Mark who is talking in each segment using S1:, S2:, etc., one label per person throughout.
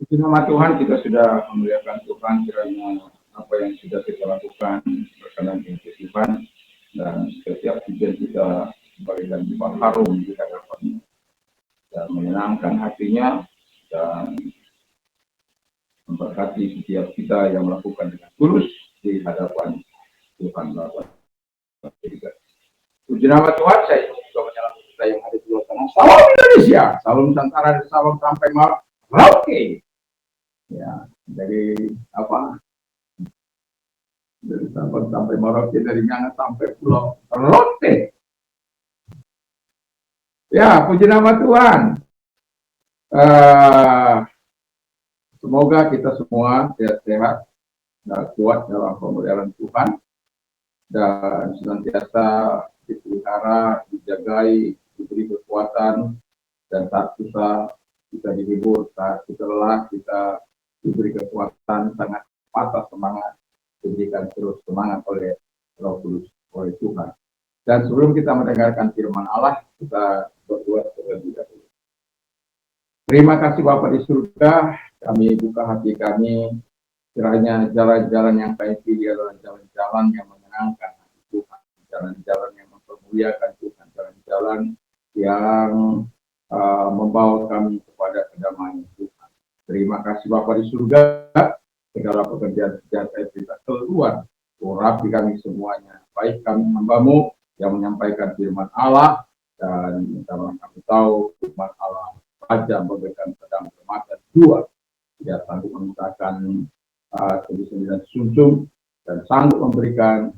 S1: Puji nama Tuhan, kita sudah memuliakan Tuhan kiranya apa yang sudah kita lakukan berkenan di Tuhan, dan setiap tujuan kita memberikan jiwa harum di hadapan dan menyenangkan hatinya dan memberkati setiap kita yang melakukan dengan tulus di hadapan Tuhan Bapa. Puji nama Tuhan, saya ingin juga menyelamatkan kita yang ada di luar sana. Salam Indonesia, salam Nusantara, salam sampai Merauke. Ya, dari apa? Dari Sabang sampai Merauke, dari Miangas sampai Pulau Rote. Ya, puji nama Tuhan. Semoga kita semua sehat-sehat dan kuat dalam pemeliharaan Tuhan dan senantiasa dipelihara, dijagai, diberi kekuatan, dan saat susah kita dihibur, saat kita lelah kita diberi kekuatan, sangat patah semangat, diberikan terus semangat oleh Roh Kudus, oleh Tuhan. Dan sebelum kita mendengarkan firman Allah, kita berdoa terlebih dahulu. Terima kasih Bapa di surga, kami buka hati kami, kiranya jalan-jalan yang kami pilih adalah jalan-jalan yang menyenangkan hati Tuhan, jalan-jalan yang mempermuliakan Tuhan, jalan-jalan yang membawa kami kepada kedamaian Tuhan. Terima kasih Bapa di surga, segala pekerjaan saya kita keluar, urapi kami semuanya, baik kami hamba-Mu yang menyampaikan firman Allah, dan karena kami tahu firman Allah saja memberikan pedang bermata dua, tidak sanggup memisahkan sendi-sendi dan sumsum, dan sanggup memberikan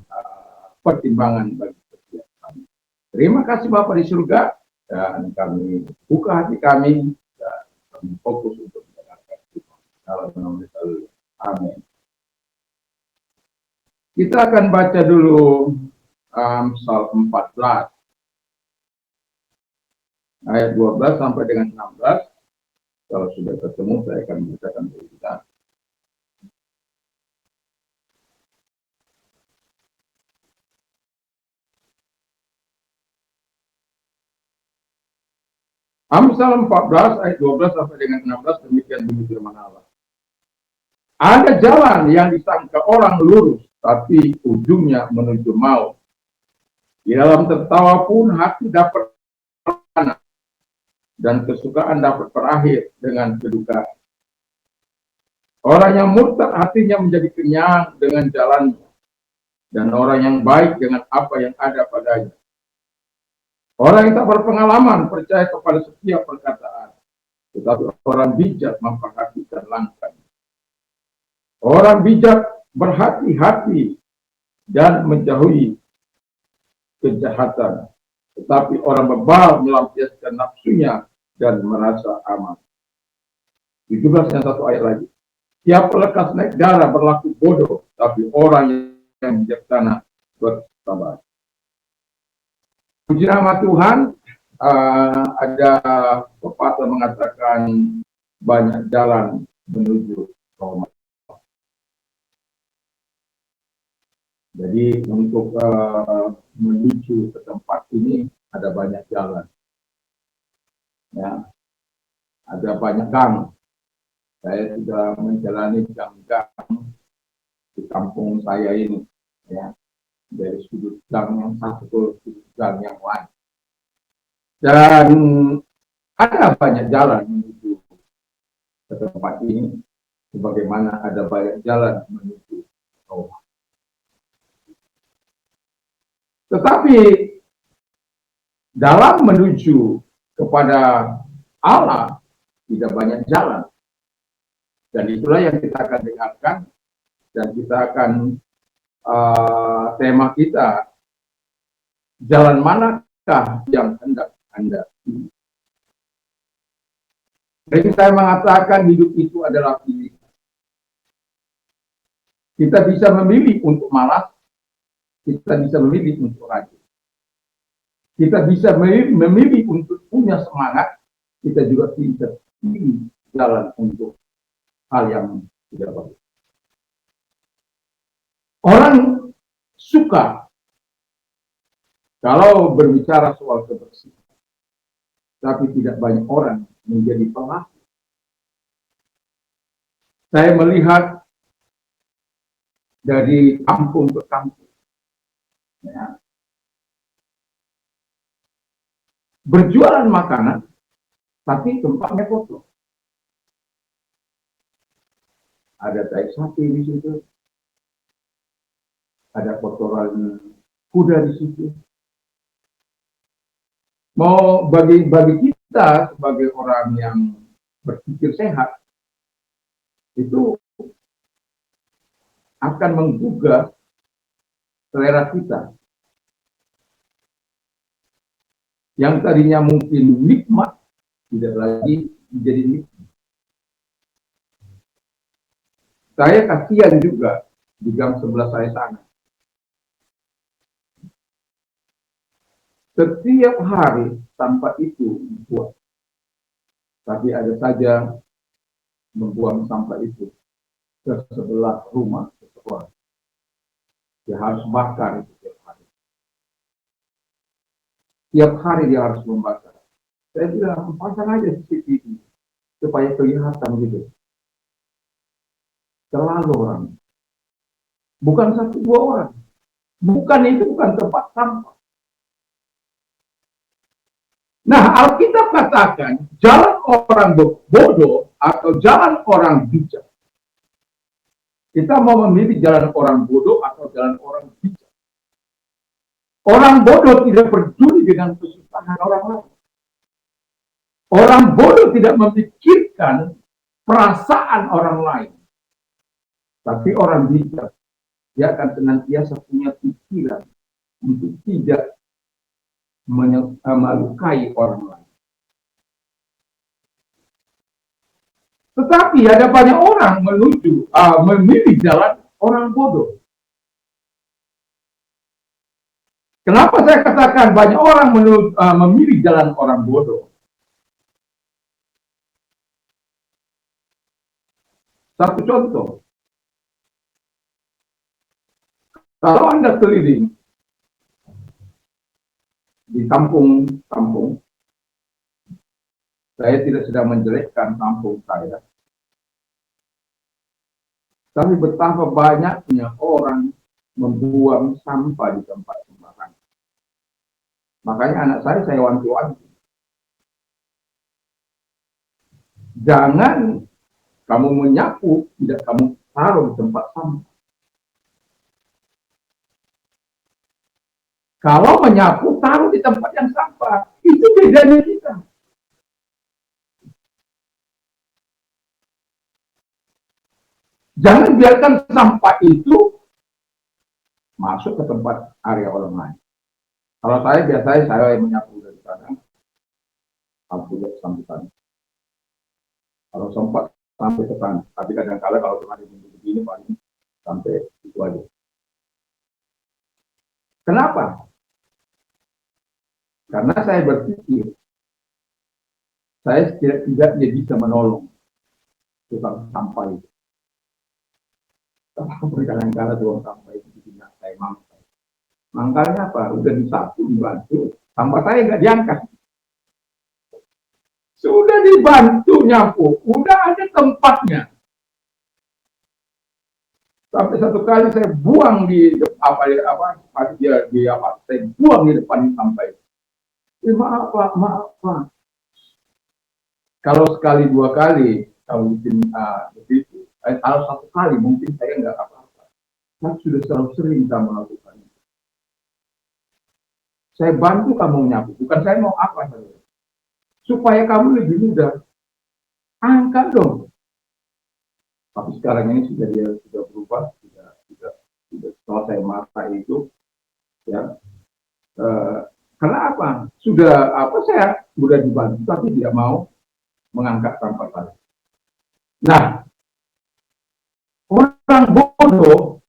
S1: pertimbangan bagi setiap kami. Terima kasih Bapa di surga, dan kami buka hati kami dan kami fokus untuk mendengarkan Tuhan. Dalam nama Yesus, amin. Kita akan baca dulu Amsal 14 ayat 12 sampai dengan 16. Kalau sudah ketemu, saya akan membacakan dulu kita. Amsal 14 ayat 12 sampai dengan 16, demikian bunyi firman Allah. Ada jalan yang disangka orang lurus, tapi ujungnya menuju maut. Di dalam tertawa pun hati dapat terlana, dan kesukaan dapat berakhir dengan kedukaan. Orang yang murtad hatinya menjadi kenyang dengan jalannya, dan orang yang baik dengan apa yang ada padanya. Orang yang tak berpengalaman percaya kepada setiap perkataan, tetapi orang bijak memperhatikan langkahnya. Orang bijak berhati-hati dan menjauhi kejahatan, tetapi orang bebal melampiaskan nafsunya dan merasa aman. 17 yang satu ayat lagi. Tiap lekas naik darah berlaku bodoh, tapi orang yang bijaksana bersabar. Puji nama Tuhan. Ada pepatah mengatakan banyak jalan menuju Roma. Jadi untuk menuju ke tempat ini ada banyak jalan, ya, ada banyak gang. Saya sudah menjalani gang-gang di kampung saya ini, ya, dari sudut gang yang satu ke sudut gang yang lain. Dan ada banyak jalan menuju ke tempat ini, sebagaimana ada banyak jalan menuju Roma. Tetapi dalam menuju kepada Allah tidak banyak jalan. Dan itulah yang kita akan dengarkan, dan kita akan tema kita, jalan manakah yang hendak Anda pilih? Jadi saya mengatakan hidup itu adalah pilihan. Kita bisa memilih untuk malas, kita bisa memilih untuk rajin. Kita bisa memilih untuk punya semangat, kita juga bisa pilih jalan untuk hal yang tidak bagus. Orang suka kalau berbicara soal kebersihan, tapi tidak banyak orang menjadi pelaku. Saya melihat dari kampung ke kampung, ya, berjualan makanan, tapi tempatnya kotor. Ada tai sapi di situ, ada kotoran kuda di situ. Mau bagi kita sebagai orang yang berpikir sehat, itu akan menggugah selera kita. Yang tadinya mungkin nikmat, tidak lagi menjadi nikmat. Saya kasihan juga di gang sebelah saya sana. Setiap hari sampah itu dibuang. Tapi ada saja membuang sampah itu ke sebelah rumah seseorang. Dia harus bakar itu tiap hari. Tiap hari dia harus membakar. Saya bilang, pasang aja CCTV supaya kelihatan gitu. Terlalu orang. Bukan satu dua orang. Bukan itu bukan tempat sampah. Nah, Alkitab katakan jalan orang bodoh atau jalan orang bijak. Kita mau memilih jalan orang bodoh atau jalan orang bijak. Orang bodoh tidak peduli dengan kesusahan orang lain. Orang bodoh tidak memikirkan perasaan orang lain. Tapi orang bijak, dia akan senantiasa punya pikiran untuk tidak melukai orang lain. Tetapi ada banyak orang memilih jalan orang bodoh. Kenapa saya katakan banyak orang memilih jalan orang bodoh? Satu contoh, kalau Anda keliling di kampung-kampung, saya tidak sedang menjelekkan kampung saya, tapi betapa banyaknya orang membuang sampah di tempat sembarangan. Makanya anak saya wanti-wanti. Jangan kamu menyapu, tidak kamu taruh di tempat sampah. Kalau menyapu, taruh di tempat yang sampah. Itu bedanya kita. Jangan biarkan sampah itu masuk ke tempat area orang lain. Kalau saya biasanya saya menyapu dari sana, aku lihat sampai sana. Kalau sempat sampai ke sana, tapi kadang-kadang kalau cuma begini paling sampai itu aja. Kenapa? Karena saya berpikir saya setidaknya bisa menolong tukang sampah itu. Tapi kadang-kadang tukang sampah itu tidak saya mampu. Makanya apa? Udah disapu, dibantu, sampah saya nggak diangkat. Sudah dibantu nyapu, udah ada tempatnya. Sampai satu kali saya buang di saya buang di depan sampah itu. Maaf Pak. Kalau sekali dua kali, kalau mungkin begitu, kalau satu kali mungkin saya nggak apa-apa. Saya sudah selalu sering saya melakukan itu. Saya bantu kamu nyapu, bukan saya mau apa saja. Supaya kamu lebih mudah, angkat dong. Tapi sekarang ini sudah berubah, sudah setelah saya marah itu, ya. Karena apa? Saya sudah dibantu, tapi tidak mau mengangkat sampah tadi. Nah, orang bodoh,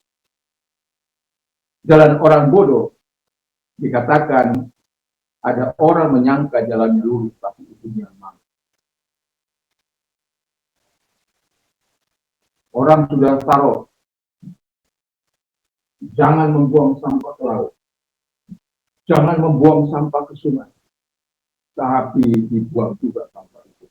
S1: jalan orang bodoh, dikatakan ada orang menyangka jalannya lurus, tapi itu nyaman. Orang sudah taruh, jangan membuang sampah ke laut, jangan membuang sampah ke sungai, tapi dibuang juga sampah itu.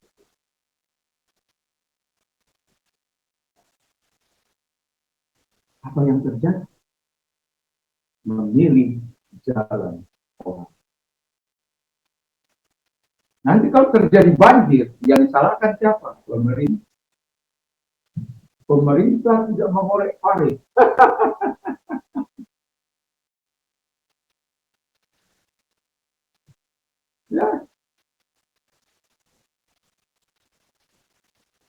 S1: Apa yang terjadi? Memilih jalan orang. Nanti kalau terjadi banjir, yang disalahkan siapa? Pemerintah. Pemerintah tidak mengorek parit. Ya,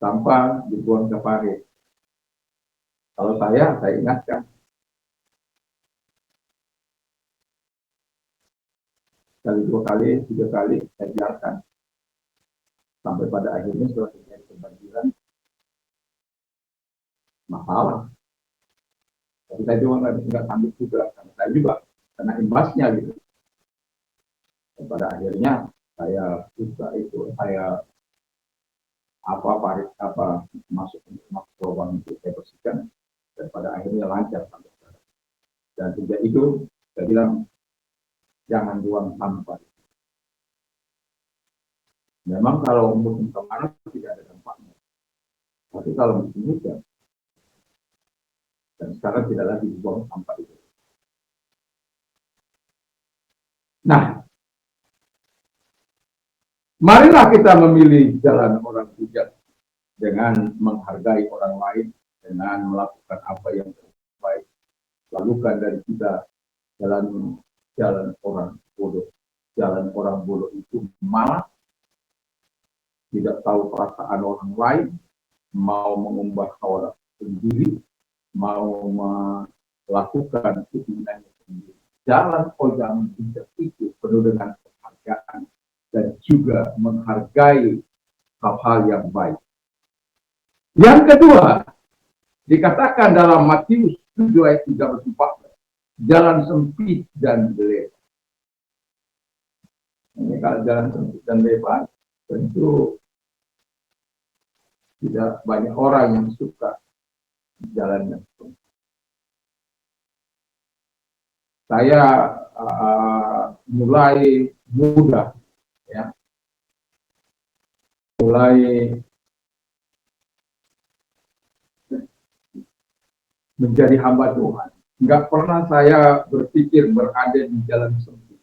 S1: sampah dibuang ke parit. Kalau saya ingatkan, kali 2 kali, 3 kali, saya biarkan. Sampai pada akhirnya setelah terjadi kebanjiran, masalah. Tapi saya juga nggak sanggup juga, karena saya juga kena imbasnya gitu. Dan pada akhirnya saya juga itu, saya parit masuk lubang itu saya bersihkan, dan pada akhirnya lancar sampai sekarang. Dan sejak itu saya bilang jangan buang sampah. Memang kalau musim kemarau tidak ada dampaknya, tapi kalau musim hujan dan sekarang tidak lagi dibuang sampah itu. Nah, marilah kita memilih jalan orang bijak dengan menghargai orang lain, dengan melakukan apa yang terbaik. Lakukan dari kita jalan orang bodoh. Jalan orang bodoh itu malah tidak tahu perasaan orang lain, mau mengubah orang sendiri, mau melakukan keinginannya sendiri. Jalan orang bijak itu penuh dengan penghargaan dan juga menghargai hal-hal yang baik. Yang kedua, dikatakan dalam Matius 7 ayat 34, jalan sempit dan lebar. Ini kalau jalan sempit dan lebar, tentu tidak banyak orang yang suka jalannya. Saya mulai muda, ya, mulai menjadi hamba Tuhan. Nggak pernah saya berpikir berada di jalan sempit.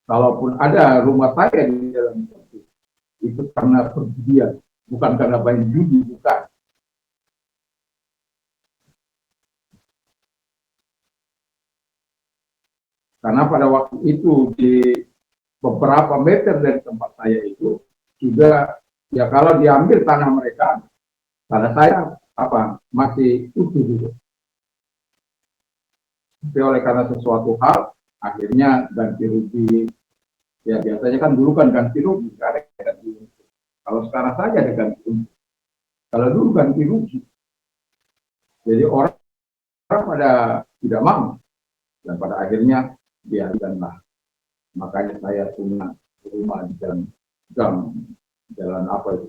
S1: Kalaupun ada rumah saya di jalan sempit, itu karena perjudian, bukan karena main judi, bukan. Karena pada waktu itu di beberapa meter dari tempat saya itu juga, ya kalau diambil tanah mereka, tanah saya masih utuh gitu. Tapi oleh karena sesuatu hal, akhirnya ganti rugi. Ya biasanya kan dulu kan ganti rugi, ada ganti rugi. Kalau sekarang saja ada ganti rugi. Kalau dulu ganti rugi. Jadi orang pada tidak mau, dan pada akhirnya biarkanlah. Makanya saya punya rumah di jalan apa itu,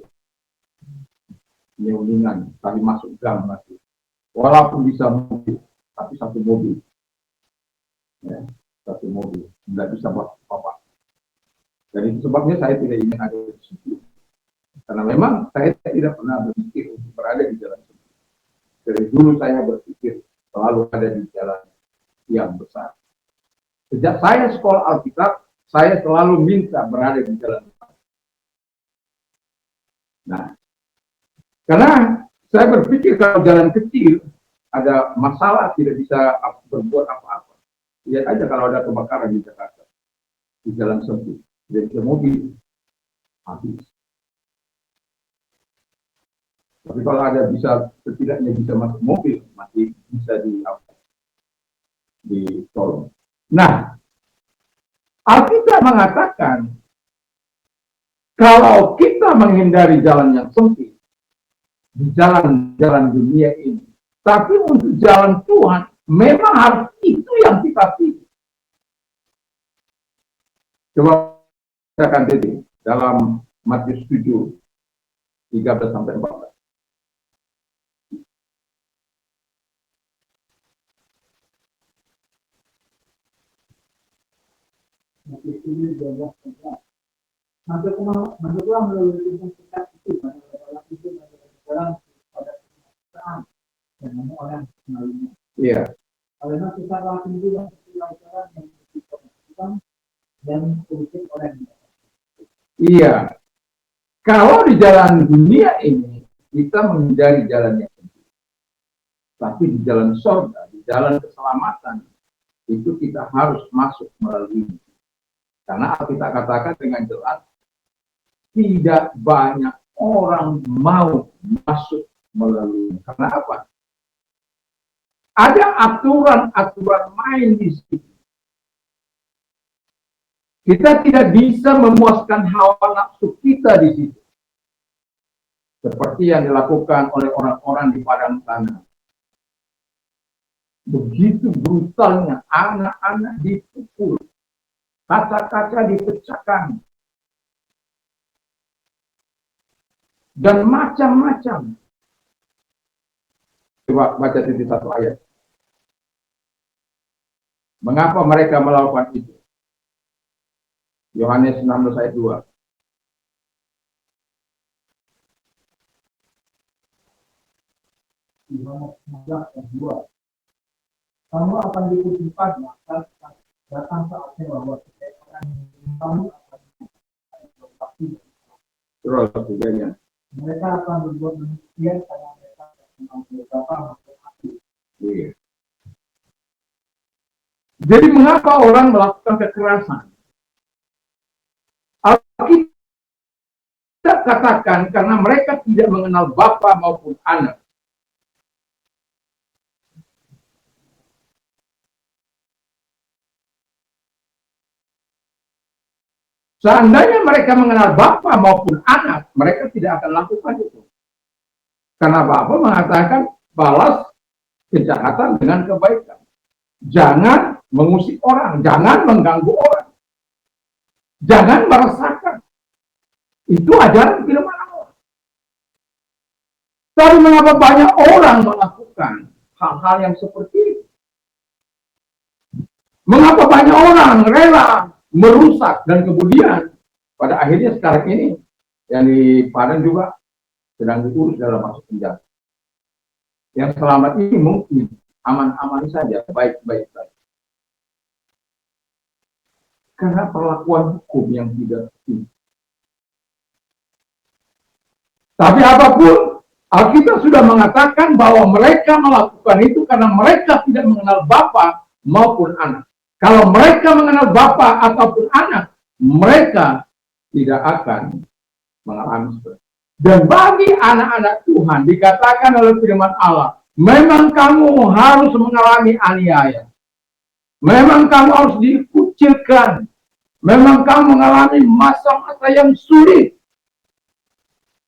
S1: Nyuningan, kami masuk gang masih. Walaupun bisa mobil, tapi satu mobil, ya, satu mobil, tidak bisa buat apa-apa. Dan itu sebabnya saya tidak ingin ada di situ, karena memang saya tidak pernah berpikir untuk berada di jalan sempit. Dari dulu saya berpikir selalu ada di jalan yang besar. Sejak saya sekolah Alkitab, saya selalu minta berada di jalan besar. Nah, karena saya berpikir kalau jalan kecil ada masalah, tidak bisa berbuat apa-apa. Lihat aja kalau ada kebakaran di Jakarta, di jalan sempit, jadi mobil habis. Tapi kalau ada bisa, setidaknya bisa masuk mobil, masih bisa ditolong. Nah, Alkitab mengatakan kalau kita menghindari jalan yang sempit di jalan-jalan dunia ini, tapi untuk jalan Tuhan memang harus itu yang kita pilih. Coba kita akan titik dalam Matius 7 13 sampai 14. Matius 7 12 14. Masuklah melalui pintu sekat itu, pada itu orang pada
S2: dengan orang lainnya.
S1: Iya.
S2: Karena kita lakukan juga pelajaran yang diperlukan dan kritik orang lain.
S1: Iya. Kalau di jalan dunia ini kita menghindari jalan yang sempit, tapi di jalan surga, di jalan keselamatan itu kita harus masuk melalui. Karena kita katakan dengan jelas, tidak banyak orang mau masuk melalui. Karena apa? Ada aturan-aturan main di situ. Kita tidak bisa memuaskan hawa nafsu kita di situ. Seperti yang dilakukan oleh orang-orang di padang tanah. Begitu brutalnya, anak-anak dipukul, kaca-kaca dipecahkan, dan macam-macam. Coba baca titik satu ayat. Mengapa mereka melakukan itu? Yohanes 16 ayat 2.
S2: Yohanes 16 ayat 2. Kamu akan dikutukan, maka datang saatnya bahwa setiap orang yang kamu akan pasti.
S1: Terus kemudiannya.
S2: Mereka akan berbuat demikian karena mereka mengenal Bapa maupun Aku.
S1: Iya. Jadi mengapa orang melakukan kekerasan? Kita katakan karena mereka tidak mengenal Bapa maupun Anak. Seandainya mereka mengenal Bapa maupun Anak, mereka tidak akan lakukan itu. Karena Bapa mengatakan balas kejahatan dengan kebaikan. Jangan mengusik orang, jangan mengganggu orang. Jangan meresahkan. Itu ajaran firman Allah. Tapi mengapa banyak orang melakukan hal-hal yang seperti itu? Mengapa banyak orang rela merusak dan kemudian pada akhirnya sekarang ini yang di Padang juga sedang diurus dalam masuk penjara. Yang selamat ini mungkin aman-aman saja, baik-baik saja. Karena perlakuan hukum yang tidak tinggi. Tapi apapun, Alkitab sudah mengatakan bahwa mereka melakukan itu karena mereka tidak mengenal Bapa maupun Anak. Kalau mereka mengenal Bapa ataupun Anak, mereka tidak akan mengalami seperti itu. Dan bagi anak-anak Tuhan dikatakan oleh firman Allah, memang kamu harus mengalami aniaya. Memang kamu harus dikucilkan. Memang kamu mengalami masa-masa yang sulit.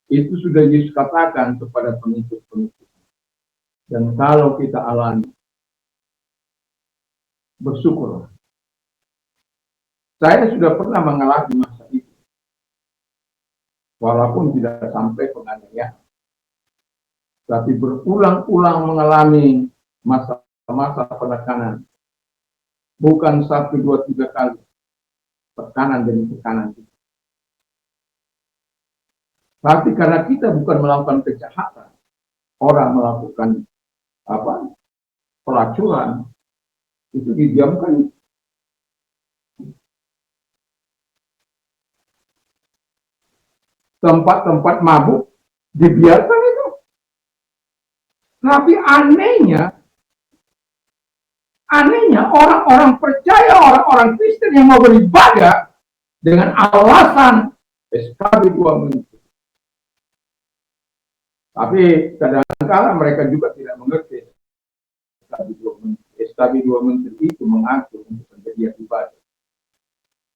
S1: Itu sudah Yesus katakan kepada pengikut-pengikut. Dan kalau kita alami, bersyukurlah. Saya sudah pernah mengalami masa itu. Walaupun tidak sampai penganiayaan. Tapi berulang-ulang mengalami masa-masa penekanan. Bukan 1, 2, 3 kali. Tekanan demi tekanan. Tapi karena kita bukan melakukan kejahatan, orang melakukan pelacuran, itu didiamkan. Tempat-tempat mabuk dibiarkan itu. Tapi anehnya orang-orang percaya, orang-orang Kristen yang mau beribadah dengan alasan SKB 2 menit. Tapi kadang-kadang mereka juga tidak mengerti SKB 2 menit itu mengatur untuk terjadi ibadah.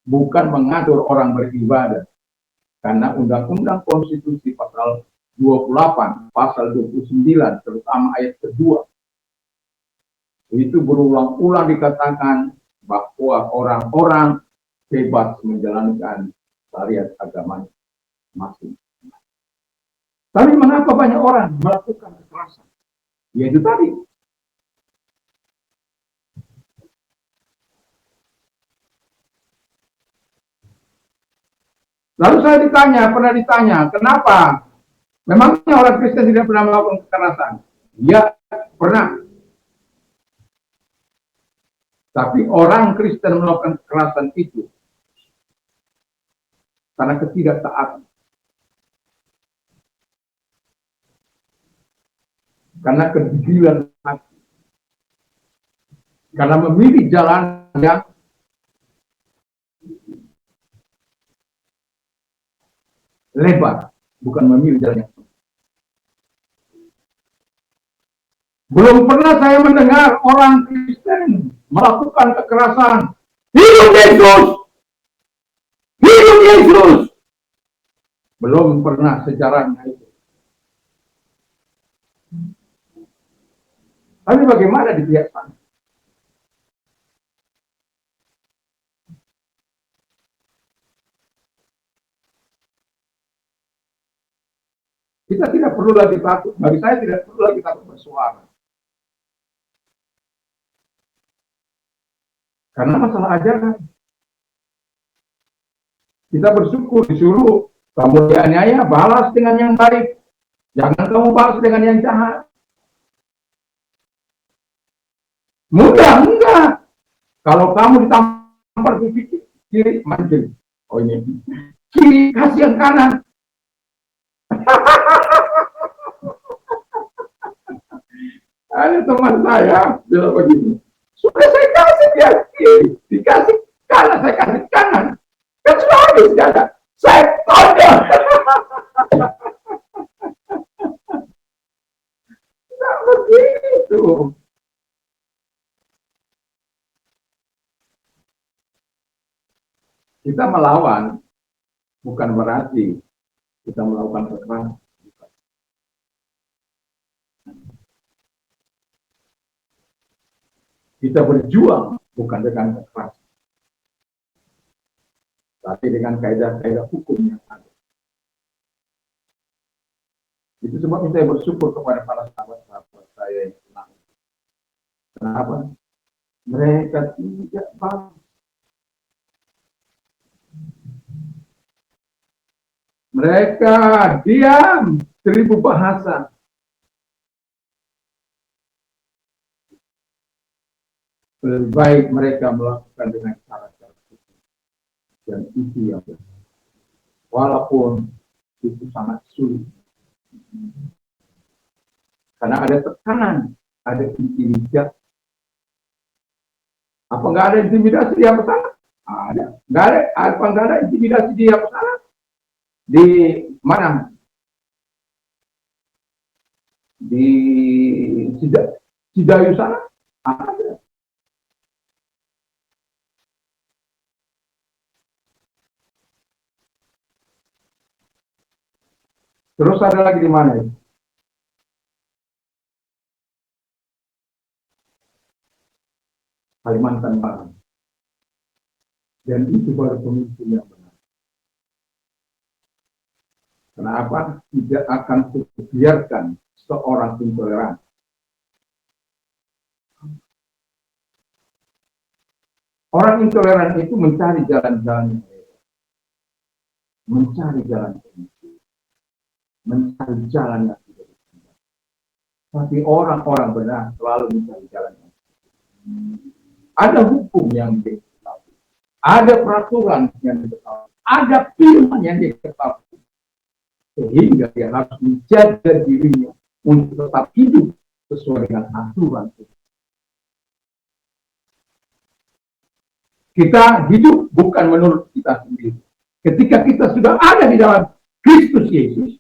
S1: Bukan mengatur orang beribadah. Karena Undang-Undang Konstitusi pasal 28, pasal 29, terutama ayat kedua, itu berulang-ulang dikatakan bahwa orang-orang bebas menjalankan syariat agama masing-masing. Tapi mengapa banyak orang melakukan kekerasan? Yaitu tadi. Lalu saya pernah ditanya, kenapa? Memangnya orang Kristen tidak pernah melakukan kekerasan? Ya, Pernah. Tapi orang Kristen melakukan kekerasan itu karena ketidaktaatan. Karena kegigilan hati. Karena memilih jalan yang lebar, bukan memilih jalan yang belum pernah saya mendengar orang Kristen melakukan kekerasan. Hidup Yesus! Hidup Yesus! Belum pernah sejarahnya itu. Tapi bagaimana di pihak sana? Kita tidak perlu lagi takut. Bagi saya tidak perlu lagi takut bersuara. Karena masalah ajaran. Kita bersyukur disuruh kamu dianiaya, balas dengan yang baik. Jangan kamu balas dengan yang jahat. Mudah, enggak. Kalau kamu ditampar di kiri, mancing. Oh ini. Kiri, kasih yang kanan. Ada teman saya bilang begini. Sudah saya kasih dia kiri, dikasih kanan, saya kasih kanan. Kan sudah habis, tidak ada. Saya tonjol. Tidak begitu. Kita melawan, bukan berarti kita melakukan kekerasan. Kita berjuang bukan dengan kekerasan, tapi dengan kaidah-kaidah hukum yang ada. Itu sebabnya saya bersyukur kepada para sahabat-sahabat saya yang tenang. Kenapa? Mereka tidak balas. Mereka diam, 1000 bahasa. Lebih baik mereka melakukan dengan cara-cara itu. Dan itu yang benar. Walaupun itu sangat sulit. Karena ada tekanan, ada intimidasi. Apa nggak ada intimidasi di apa sana? Ada. Nggak ada. Apa nggak ada intimidasi di apa sana? Di mana? Di Cidayu sana? Ada. Terus ada lagi di mana itu? Kalimantan Barat. Dan itu baru pemimpin yang benar. Kenapa? Tidak akan dibiarkan seorang intoleran. Orang intoleran itu mencari jalan-jalan, mencari jalan, mencari jalan yang tidak bisa. Tapi orang-orang benar selalu mencari jalan. Ada hukum yang ditetapkan, ada peraturan yang ditetapkan, ada firman yang ditetapkan, sehingga dia harus menjaga dirinya untuk tetap hidup sesuai dengan aturan. Kita hidup bukan menurut kita sendiri. Ketika kita sudah ada di dalam Kristus Yesus,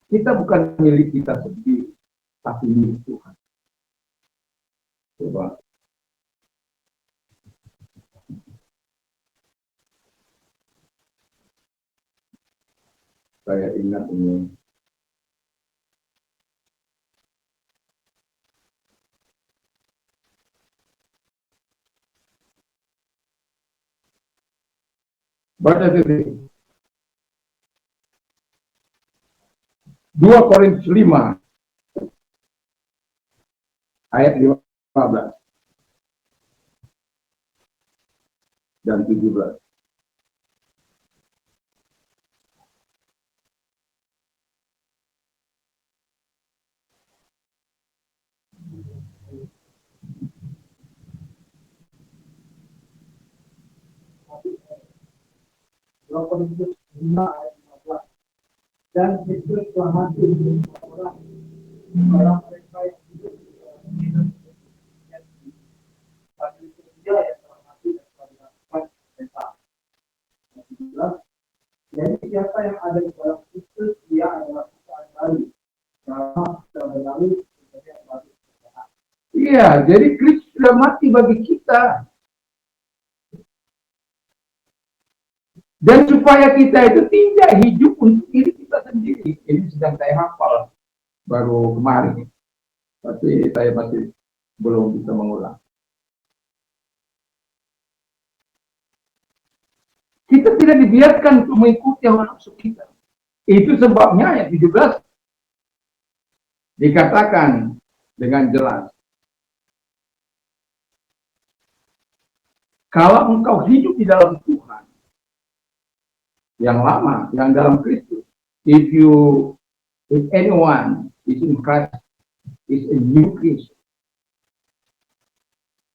S1: kita bukan milik kita sendiri, tapi milik Tuhan. Coba. Saya ingat ini. Baca sendiri. 2 Korintus 5 ayat 15 dan 17.
S2: 2 Korintus 5 ayat 15. Dan Kristus telah mati untuk orang mereka yang hidup bagi dia yang telah mati dan telah dilakukan mereka. Jadi siapa yang ada di dalam Kristus, dia adalah ciptaan baru. Nama sudah berlalu, menjadi yang baru.
S1: Iya, jadi Kristus sudah mati bagi kita. Dan supaya kita itu tidak hidup untuk diri kita sendiri. Ini sedang saya hafal baru kemarin. Tapi saya masih belum bisa mengulang. Kita tidak dibiarkan untuk mengikuti hawa nafsu kita. Itu sebabnya ayat 17 dikatakan dengan jelas. Kalau engkau hidup di dalam Tuhan, yang lama, yang dalam Kristus, if anyone is in Christ, is a new creation.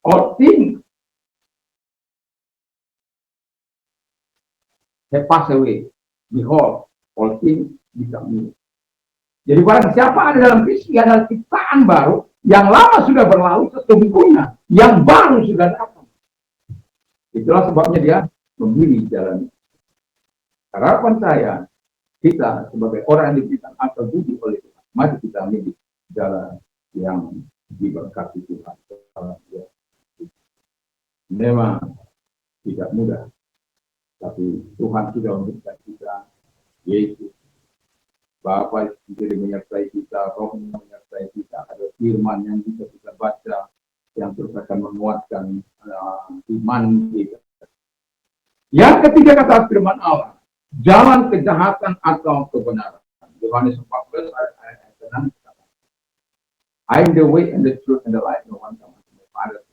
S1: All things have passed away. Behold, all things become new. Jadi barang siapa ada dalam Kristus, dia adalah ciptaan baru, yang lama sudah berlalu, sesungguhnya yang baru sudah datang. Itulah sebabnya dia memilih jalan. Harapan saya, kita sebagai orang yang diberikan akal budi oleh Tuhan, mari kita memilih jalan yang diberkati Tuhan. Memang tidak mudah, tapi Tuhan sudah memberikan kita Yesus, Bapa jadi menyertai kita, Roh menyertai kita, ada firman yang bisa kita baca, yang terus akan menguatkan iman kita. Yang ketiga kata firman Allah, jalan kejahatan atau kebenaran. Yohanes 14 ayat 6. I am the way and the truth and the life. No one comes to the Father.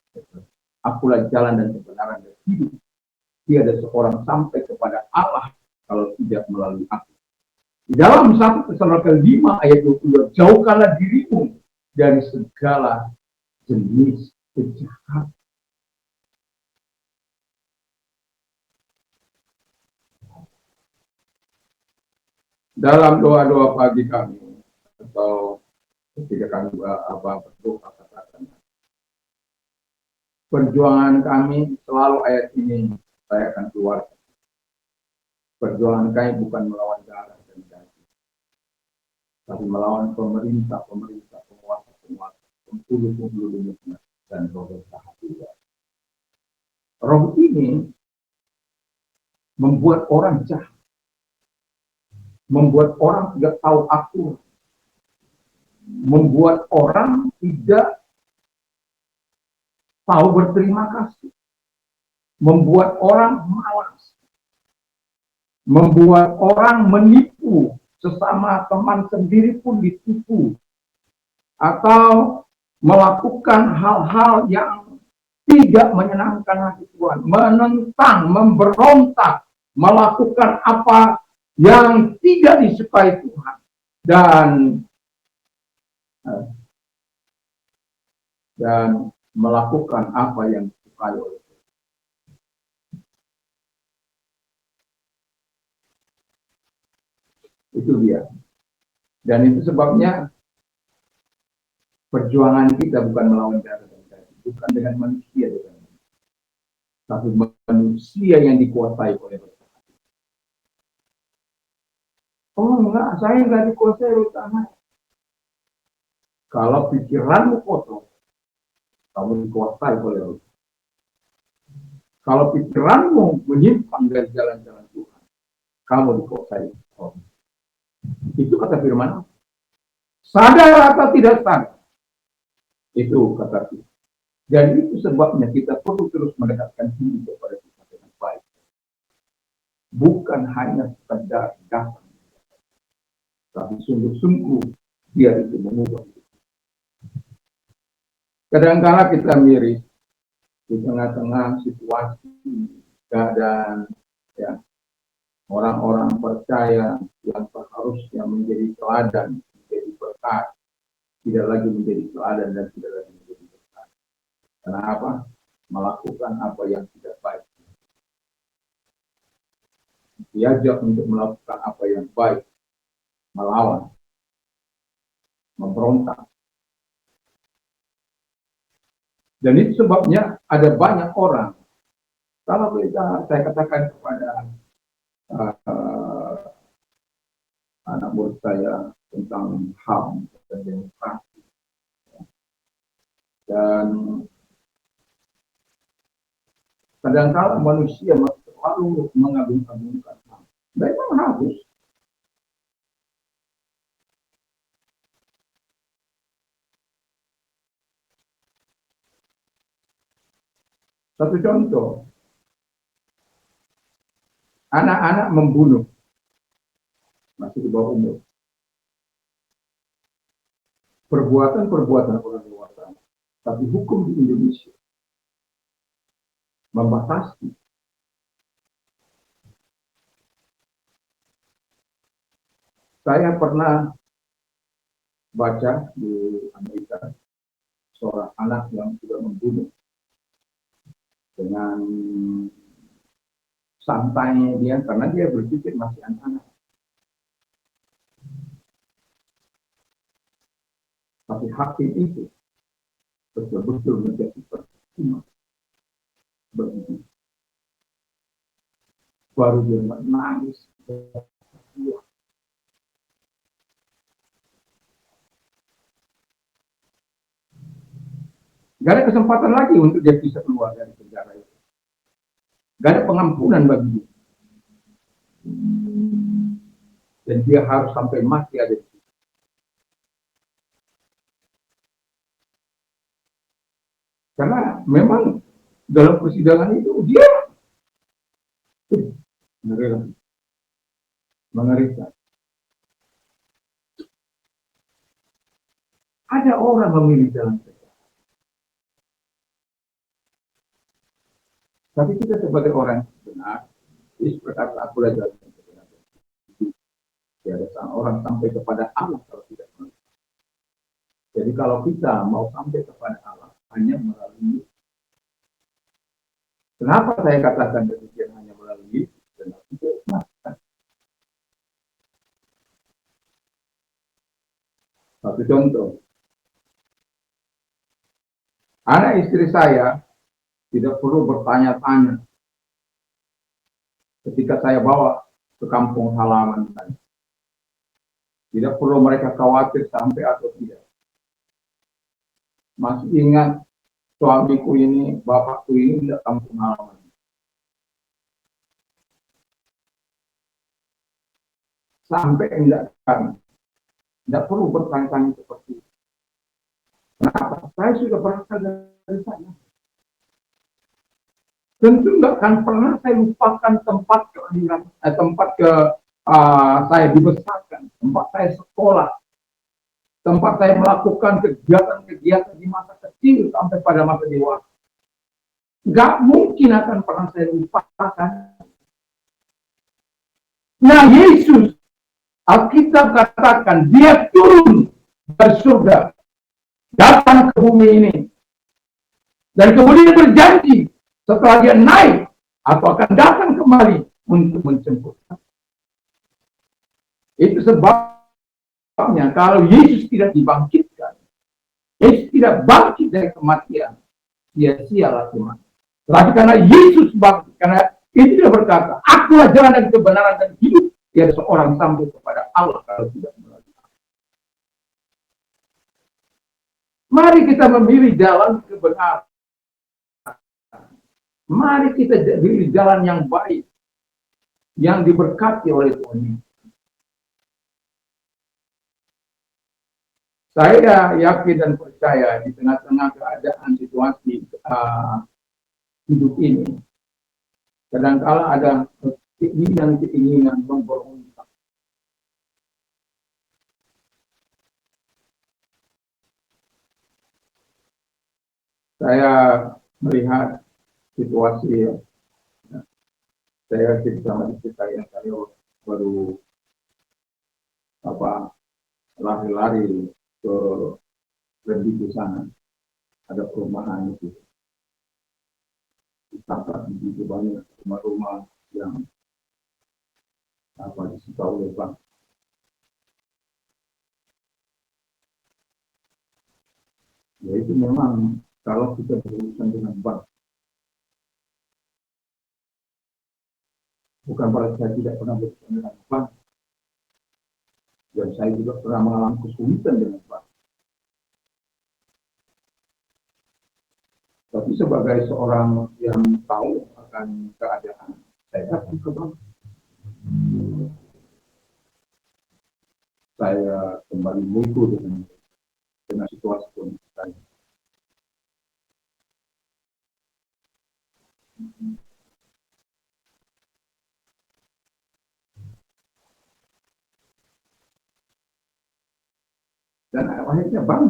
S1: Akulah jalan dan kebenaran dan hidup. Tiada seorang sampai kepada Allah kalau tidak melalui aku. Di dalam 1 Tesalonika 5 ayat 22, jauhkanlah dirimu dari segala jenis kejahatan. Dalam doa-doa pagi kami atau ketika kami berdoa katakan, perjuangan kami selalu ayat ini saya akan keluarkan. Perjuangan kami bukan melawan darah dan daging, tapi melawan pemerintah, penguasa, penghulu dunia dan roh jahat juga. Roh ini membuat orang jahat, membuat orang tidak tahu akur, membuat orang tidak tahu berterima kasih, membuat orang malas, membuat orang menipu sesama teman sendiri pun ditipu, atau melakukan hal-hal yang tidak menyenangkan hati Tuhan, menentang, memberontak, melakukan apa yang tidak disukai Tuhan, dan melakukan apa yang disukai oleh Tuhan. Itu dia. Dan itu sebabnya perjuangan kita bukan melawan darah dan daging, bukan dengan manusia, tapi manusia yang dikuasai oleh Tuhan. Oh enggak, saya enggak dikuasai oleh Tuhan. Kalau pikiranmu kotor, kamu dikuasai oleh Allah. Kalau pikiranmu menyimpang dari jalan-jalan Tuhan, kamu dikuasai oleh Allah. Itu kata firman. Sadar atau tidak sadar, itu kata Tuhan. Dan itu sebabnya kita perlu terus mendekatkan diri kepada Tuhan dengan baik. Bukan hanya sekadar datang, tapi sungguh-sungguh dia itu mengubah. Kadang-kala kita miris di tengah-tengah situasi keadaan, ya, orang-orang percaya yang seharusnya menjadi teladan, menjadi berkat, tidak lagi menjadi teladan dan tidak lagi menjadi berkat. Kenapa? Melakukan apa yang tidak baik. diajak untuk melakukan apa yang baik, melawan, memberontak. Dan itu sebabnya ada banyak orang, kalau saya katakan kepada anak murid saya tentang HAM dan demokrasi, dan kadang-kadang manusia selalu mengagung-agungkan HAM. Memang harus. Satu contoh, anak-anak membunuh masih di bawah umur. Perbuatan-perbuatan orang dewasa. Tapi hukum di Indonesia membatasi. Saya pernah baca di Amerika seorang anak yang sudah membunuh dengan santainya dia, karena dia berpikir masih anak-anak. Tapi hakim itu betul-betul menjadi percuma bagi dia. Baru dia menangis. Gak ada kesempatan lagi untuk dia bisa keluar dari penjara itu. Gak ada pengampunan bagi dia. Dan dia harus sampai mati ada di situ. Karena memang dalam persidangan itu dia mengerikan. Ada orang memilih jalan sesat. Tapi kita sebagai orang benar, berkata aku adalah jalan yang benar. Tiada orang sampai kepada Allah kalau tidak melalui. Jadi kalau kita mau sampai kepada Allah hanya melalui. Kenapa saya katakan demikian hanya melalui? Dan itu satu contoh. Anak istri saya tidak perlu bertanya-tanya ketika saya bawa ke kampung halaman saya. Tidak perlu mereka khawatir sampai atau tidak. Masih ingat suamiku ini, bapakku ini tidak kampung halaman. Sampai enggak kan. Tidak perlu bertanya-tanya seperti itu. Kenapa? Saya sudah berasal dari sana. Tentu enggak akan pernah saya lupakan tempat kelahiran, tempat saya dibesarkan, tempat saya sekolah, tempat saya melakukan kegiatan-kegiatan di masa kecil sampai pada masa dewasa. Enggak mungkin akan pernah saya lupakan. Nah, Yesus, Alkitab katakan, dia turun dari surga, datang ke bumi ini. Dan kemudian berjanji, setelah dia naik, atau akan datang kembali untuk menjemput. Itu sebabnya kalau Yesus tidak dibangkitkan, Yesus tidak bangkit dari kematian, sia-sialah iman. Tapi karena Yesus bangkit, karena itu dia berkata, akulah jalan dan kebenaran dan hidup. Tiada seorang sampai kepada Allah kalau tidak melalui aku. Mari kita memilih jalan kebenaran. Mari kita pilih jalan yang baik, yang diberkati oleh Tuhan. Saya yakin dan percaya di tengah-tengah keadaan situasi hidup ini, kadang-kala ada keinginan memberontak. Saya melihat situasi, saya sama istri saya baru lari-lari ke lebih di sana, ada perumahan itu, ditangkap begitu banyak rumah-rumah yang disita oleh bank. Ya itu memang kalau kita berurusan dengan bank, bukan berarti saya tidak pernah berurusan dengan bank, dan saya juga pernah mengalami kesulitan dengan bank. Tapi sebagai seorang yang tahu akan keadaan, saya datang ke bank. Saya kembali mutu dengan situasi kondisi saya. Dan akhirnya bank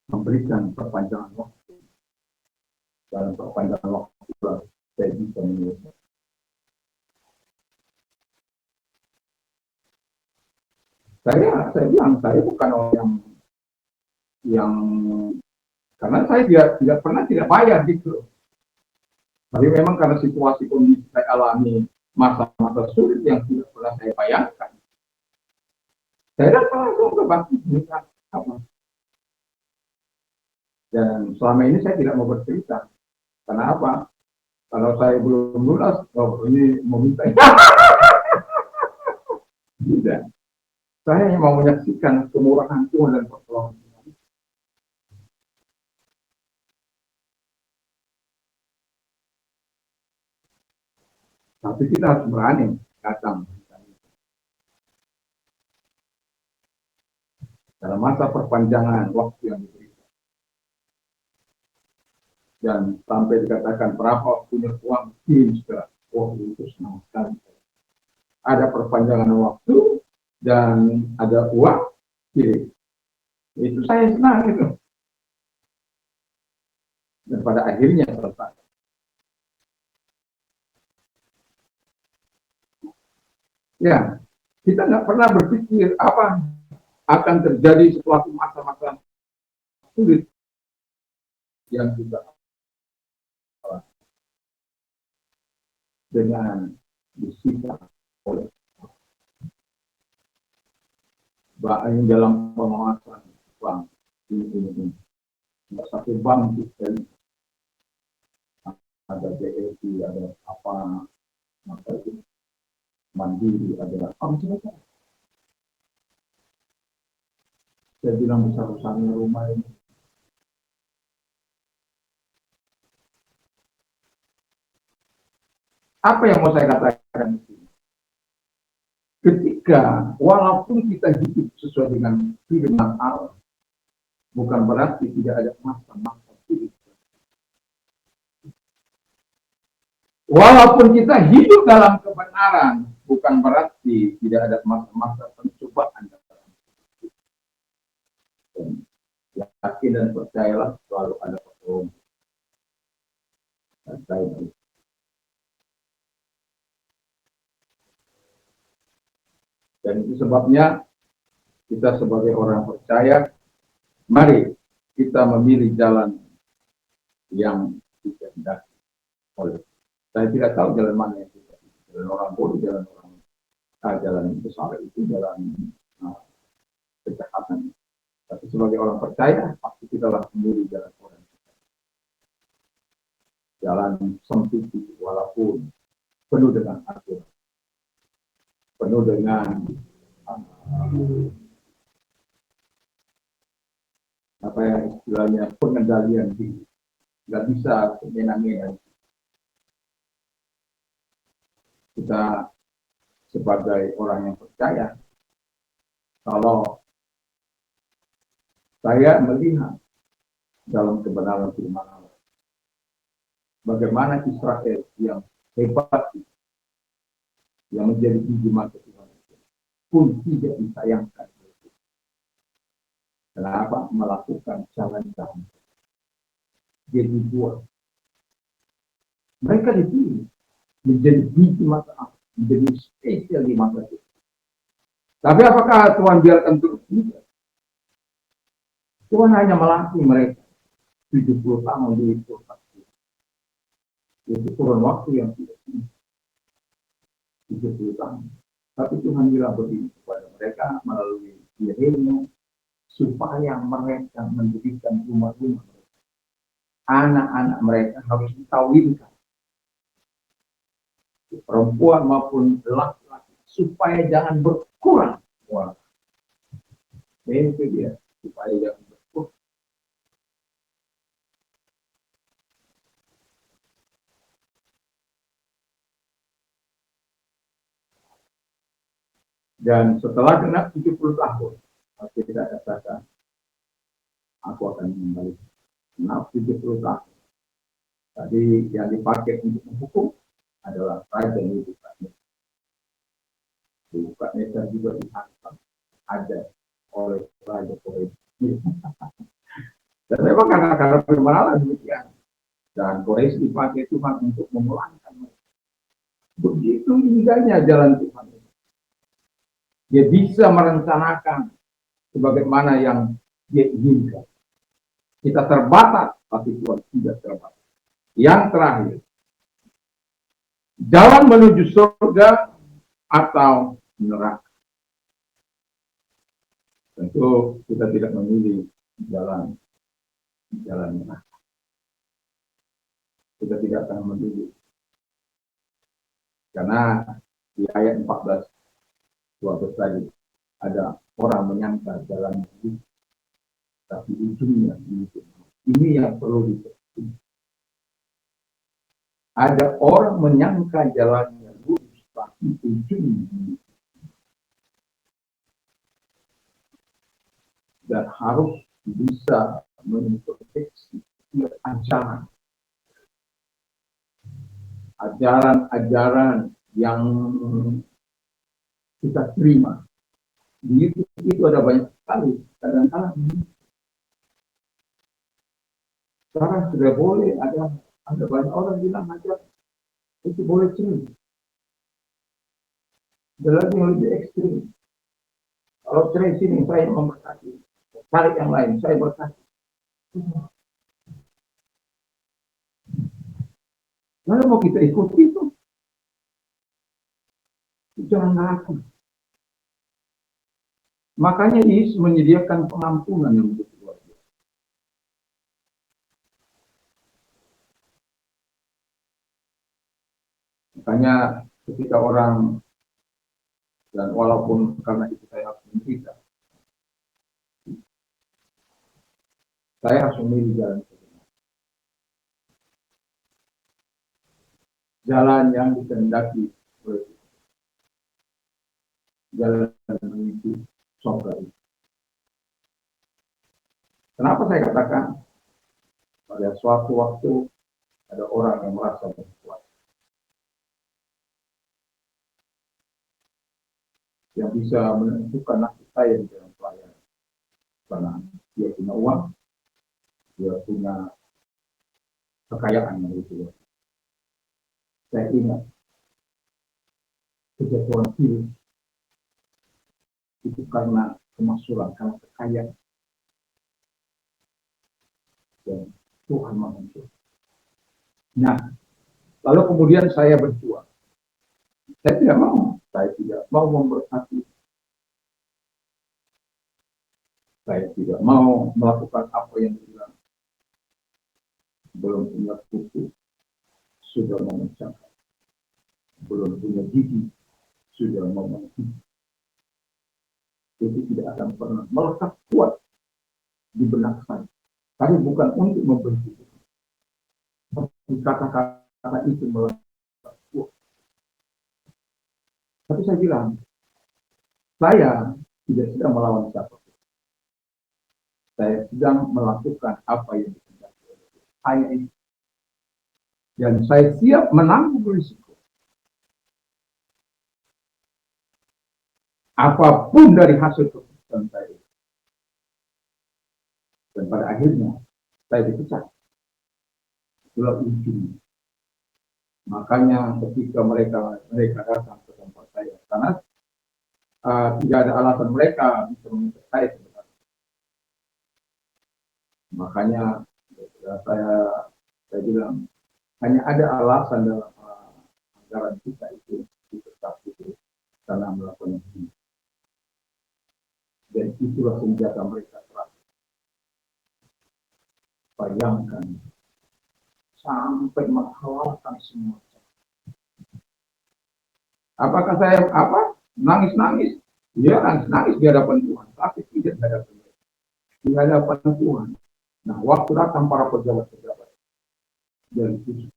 S1: memberikan perpanjangan waktu. Dalam perpanjangan waktu saya bisa menyelesaikan. Saya bilang saya bukan orang yang karena saya tidak pernah tidak bayar gitu. Tapi memang karena situasi kondisi saya alami masa-masa sulit yang tidak pernah saya bayangkan. Saya datang langsung ke bank minta apa. Dan selama ini saya tidak mau bercerita. Karena apa? Kalau saya belum lunas, ini mau minta. Tidak. Saya hanya mau menyaksikan kemurahan Tuhan dan pertolongan Tuhan. Tapi kita harus berani datang. Dalam masa perpanjangan waktu yang diberikan. Dan sampai dikatakan berapa punya uang, kirim segera. Oh, itu senang sekali. Ada perpanjangan waktu dan ada uang, kirim. Itu saya senang itu. Dan pada akhirnya selesai. Ya, kita nggak pernah berpikir apa akan terjadi sesuatu masa-masa sulit yang kita dengan disita oleh yang dalam pengawasan bank ini. Satu bank itu ada BRI, ada apa, maka itu Mandiri, ada apa saja. Saya bilang besar-besarnya rumah ini. Apa yang mau saya katakan? Ketika walaupun kita hidup sesuai dengan firman Allah, bukan berarti tidak ada masa-masa sulit. Walaupun kita hidup dalam kebenaran, bukan berarti tidak ada masa-masa pencobaan. Yakin dan percayalah selalu ada pertolongan. Dan itu sebabnya kita sebagai orang percaya, mari kita memilih jalan yang dikehendaki oleh. Saya tidak tahu jalan mana yang kita. Jalan orang bodoh, jalan besar itu jalan kejahatan. Tapi sebagai orang percaya, pasti kita harus memilih jalan orang. Jalan sempit itu, walaupun penuh dengan aturan, penuh dengan apa yang istilahnya pengendalian diri, nggak bisa menyenangkan. Kita sebagai orang yang percaya, kalau saya melihat dalam kebenaran firman Allah, bagaimana Israel yang hebat, yang menjadi biji mata Tuhan, pun tidak disayangkan. Kenapa? Melakukan jalan-jalan. Jadi buat. Mereka dipilih menjadi biji mata Allah, menjadi spesial di mata Tuhan. Tapi apakah Tuhan biarkan terus? Tidak. Tuhan hanya melatih mereka 70 tahun di itu. Itu kurun waktu yang tidak singkat, 70 tahun. Tapi Tuhan bilang begini kepada mereka melalui Yeremia, supaya mereka mendirikan rumah-rumah mereka. Anak-anak mereka harus dikawinkan, perempuan maupun laki-laki, supaya jangan berkurang. Wah, itu dia, supaya jangan berkurang. Dan setelah genap 70 tahun, pasti tidak katakan, aku akan kembali. Genap 70 tahun. Tadi yang dipakai untuk menghukum adalah Raja Nebukadnezar. Nebukadnezar juga dihantam ada oleh Raja Korea. Dan memang karena firman Allah demikian. Dan Korea dipakai Tuhan untuk memulangkan mereka. Begitu indahnya jalan Tuhan. Dia bisa merencanakan sebagaimana yang dia inginkan. Kita terbatas, tapi Tuhan tidak terbatas. Yang terakhir, jalan menuju surga atau neraka. Tentu kita tidak memilih jalan neraka. Kita tidak akan memilih. Karena di ayat 14 12 tadi ada orang menyangka jalan itu, tapi ujungnya itu. Ini yang perlu diketahui. Ada orang menyangka jalannya lurus, tapi ujungnya dan harus bisa mengintervensi ajaran yang kita terima. Di YouTube itu ada banyak sekali. Kadang-kadang sekarang sudah boleh, ada banyak orang bilang aja itu boleh cerai. Ada lagi yang lebih ekstrim. Kalau cerai sini saya memberkati, tarik yang lain saya berkati. Lalu mau kita ikuti itu? Jangan lakukan. Makanya Yesus menyediakan pengampunan yang begitu luar biasa. Makanya ketika orang, dan walaupun karena itu saya harus menderita, saya harus memilih jalan kebenaran. Jalan yang dikehendaki oleh Tuhan. Jalan menuju surga. Kenapa saya katakan pada suatu waktu ada orang yang merasa berkuasa, yang bisa menentukan nasib saya di dalam pelayanan, karena dia punya uang, dia punya kekayaan yang itu. Saya ingat kejatuhan diri itu karena kemaksuran, karena kekayaan. Dan Tuhan mengampuni. Nah, lalu kemudian saya berjuang. Saya tidak mau memberkati. Saya tidak mau melakukan apa yang dibilang. Belum punya kuku, sudah memecahkan. Belum punya gigi, sudah memecahkan. Itu tidak akan pernah melekat kuat di benak saya. Tapi bukan untuk membenci. Kata-kata itu melekat kuat. Tapi saya bilang, saya tidak sedang melawan siapapun. Saya sedang melakukan apa yang dikehendaki oleh saya ini. Dan saya siap menanggung risiko. Apapun dari hasil keputusan saya. Dan pada akhirnya, saya dipecat. Itulah ujungnya. Makanya ketika mereka datang ke tempat saya, karena tidak ada alasan mereka bisa meminta saya sebenarnya. Makanya Ya, saya bilang hanya ada alasan dalam anggaran kita itu tetap itu karena melakukan ini. Dan itulah senjata mereka terakhir. Bayangkan sampai menghalalkan semua. Apakah saya nangis-nangis? Ya nangis-nangis di hadapan Tuhan, tapi tidak di hadapan mereka. Di hadapan Tuhan. Nah, waktu datang para pejabat-pejabat dari itu,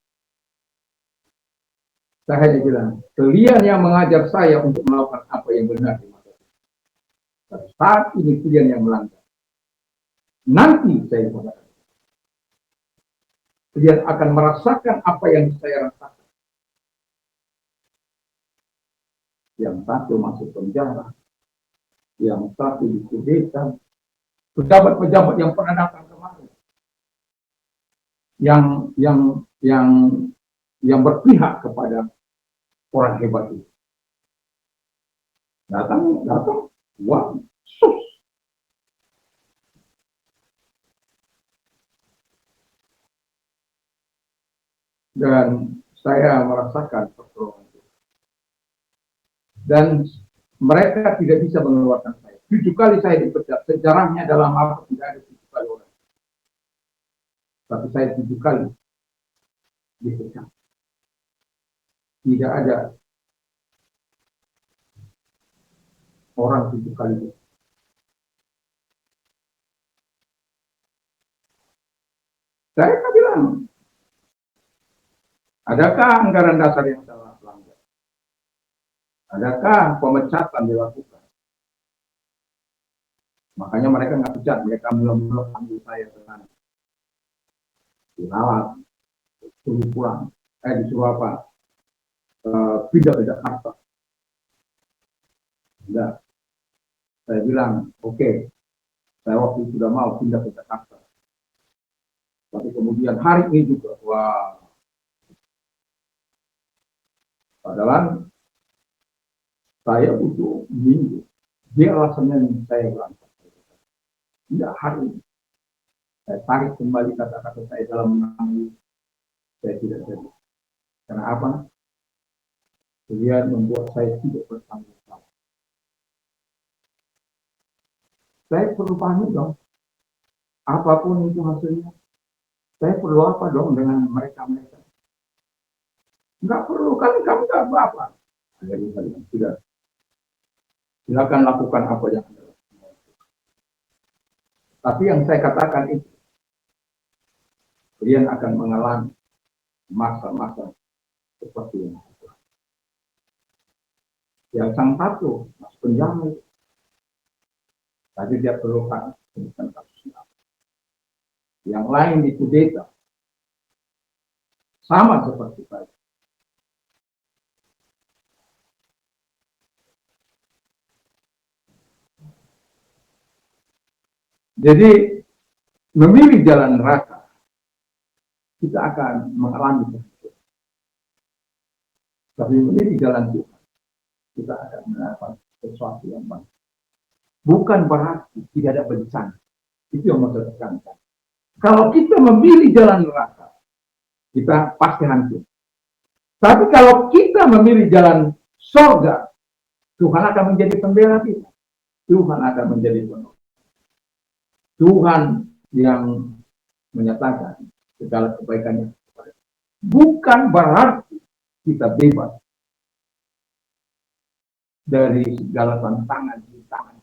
S1: saya hanya bilang, kalian yang mengajar saya untuk melakukan apa yang benar di mata Tuhan. Tapi saat ini kalian yang melanggar. Nanti saya katakan, kalian akan merasakan apa yang saya rasakan. Yang satu masuk penjara, yang satu dikudeta, pejabat-pejabat yang pernah datang kemarin, yang berpihak kepada orang hebat itu, datang, wah, sus. Dan saya merasakan pertolongan itu. Dan mereka tidak bisa mengeluarkan saya. 7 kali saya dipecat. Sejarahnya dalam apa tidak ada 7 kali orang. Tapi saya 7 kali dipecat. Tidak ada orang 7 kali dipecat. Saya bilang, adakah anggaran dasar yang salah pelanggar? Adakah pemecatan dilakukan? Makanya mereka nggak pecat, mereka belum panggil saya ke sana. Dirawat, suruh pulang, disuruh apa? Pindah ke Jakarta. Enggak. Saya bilang, oke, saya waktu sudah mau pindah ke Jakarta. Tapi kemudian hari ini juga, wah, padahal saya butuh minggu. Dia alasannya saya berangkat. Tidak hari ini. Saya tarik kembali kata-kata saya dalam menangis. Saya tidak jadi. Karena apa? Dia membuat saya tidak bertanggung jawab. Saya perlu pahami dong. Apapun itu hasilnya. Saya perlu apa dong dengan mereka-mereka? Enggak perlu, kali kamu enggak apa-apa. Jadi kalian sudah. Silakan lakukan apa yang Anda lakukan. Tapi yang saya katakan itu, kalian akan mengalami masa-masa seperti ini. Yang sang satu, mas penjara, tadi dia perlukan bukan kasusnya. Yang lain dikudeta, sama seperti saya. Jadi memilih jalan neraka, kita akan mengalami sesuatu. Tapi memilih jalan Tuhan, kita akan mendapat sesuatu yang baik. Bukan berarti tidak ada bencana. Itu yang mau saya tekankan. Kalau kita memilih jalan neraka, kita pasti hancur. Tapi kalau kita memilih jalan surga, Tuhan akan menjadi pembela kita. Tuhan akan menjadi penolong. Tuhan yang menyatakan segala kebaikannya kepada kita. Bukan berarti kita bebas dari segala tantangan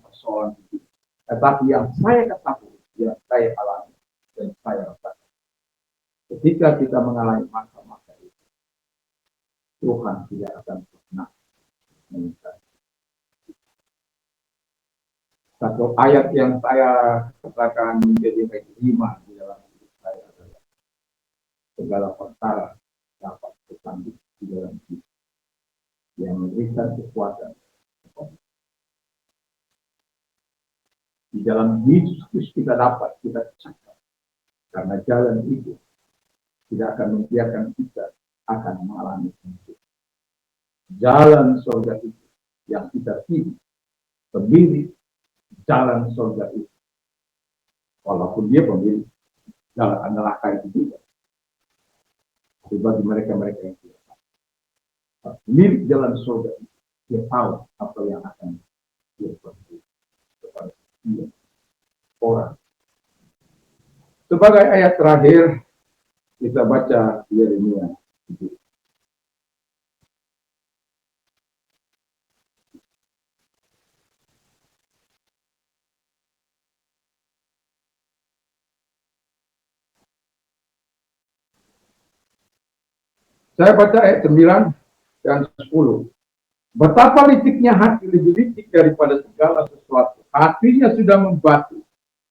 S1: persoalan itu. Tetapi yang saya ketahui, yang saya alami, dan saya rasakan. Ketika kita mengalami masa-masa itu, Tuhan tidak akan pernah meninggalkan. Satu ayat yang saya katakan menjadi hikmah di dalam hidup saya adalah segala perkara dapat tersambut di dalam hidup yang memberikan kekuatan. Di dalam Yesus kita dapat kita cakap karena jalan itu tidak akan membiarkan kita akan mengalami hidup. Jalan surga itu yang kita pilih jalan surga itu. Walaupun dia pemilih, dalam neraka itu juga. Tapi bagi mereka-mereka yang tidak tahu, milik jalan surga, dia tahu apa yang akan dia perbuat kepada dia orang. Sebagai ayat terakhir, kita baca Yeremia. Saya baca ayat 9 dan 10. Betapa liciknya hati, lebih licik daripada segala sesuatu. Hatinya sudah membatu.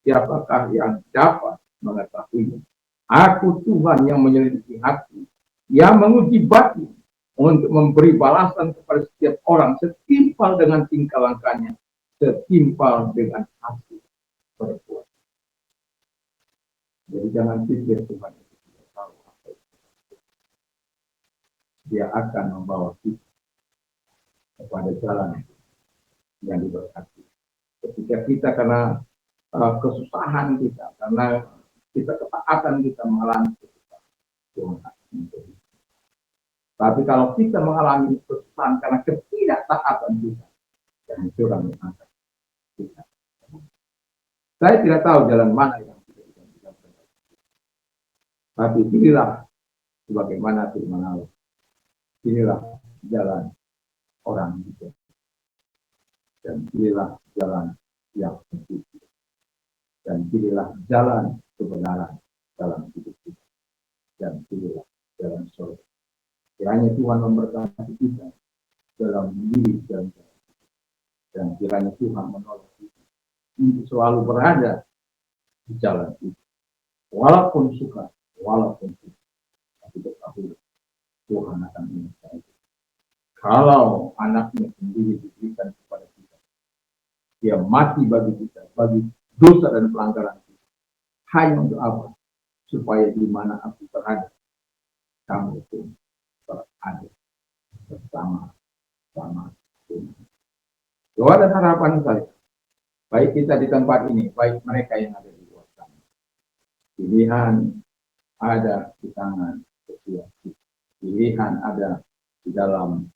S1: Siapakah yang dapat mengetahuinya? Aku Tuhan yang menyelidiki hati, yang menguji batin untuk memberi balasan kepada setiap orang setimpal dengan tingkah langkahnya, setimpal dengan hasil perbuatan. Jadi jangan pikir Tuhan itu tidak tahu apa itu. Dia akan membawa kita kepada jalan yang diberkati. Ketika kita karena kesusahan kita, karena kita ketaatan kita mengalami kesusahan, Tuhan akan memberi. Tapi kalau kita mengalami kesusahan karena ketidaktaatan kita, dan Tuhan yang akan kita. Saya tidak tahu jalan mana yang kita bisa berjalan. Tapi inilah sebagaimana firman Allah. Inilah jalan orang bijak. Dan inilah jalan yang bersih. Dan inilah jalan kebenaran dalam hidup kita. Dan inilah jalan surga. Kiranya Tuhan memberkati kita dalam diri dan kiranya Tuhan menolong kita untuk selalu berada di jalan itu. Walaupun suka, walaupun suka, tapi ketahui Tuhan akan menyertai kita. Kalau anaknya sendiri diberikan kepada kita, dia mati bagi kita, bagi dosa dan pelanggaran kita. Hanya untuk apa? Supaya di mana aku berada, kamu pun berada bersama-sama. Doa dan harapan saya, baik kita di tempat ini, baik mereka yang ada di luar sana. Pilihan ada di tangan ketua. Pilihan ada di dalam